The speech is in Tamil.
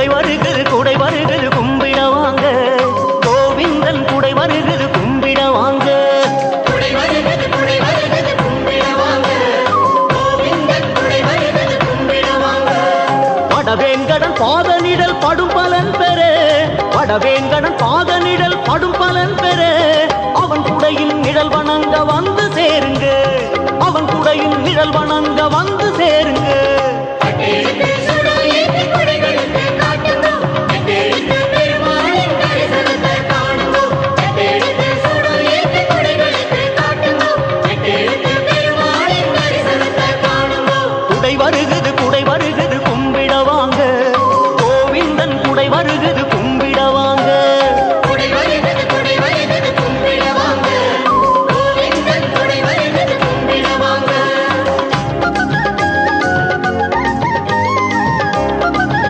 குடை வருகிறது கும்பிட வாங்க கோவிந்தன் குடை வருகிறது கும்பிட வாங்க வடவேங்கடன் பாதனிடல் படும் பலன் பெற வடவேங்கடன் பாதனிடல் படும் பலன் பெற அவன் குடையின் நிழல் வணங்க வந்து சேருங்க அவன் குடையின் நிழல் வணங்க வந்து சேருங்க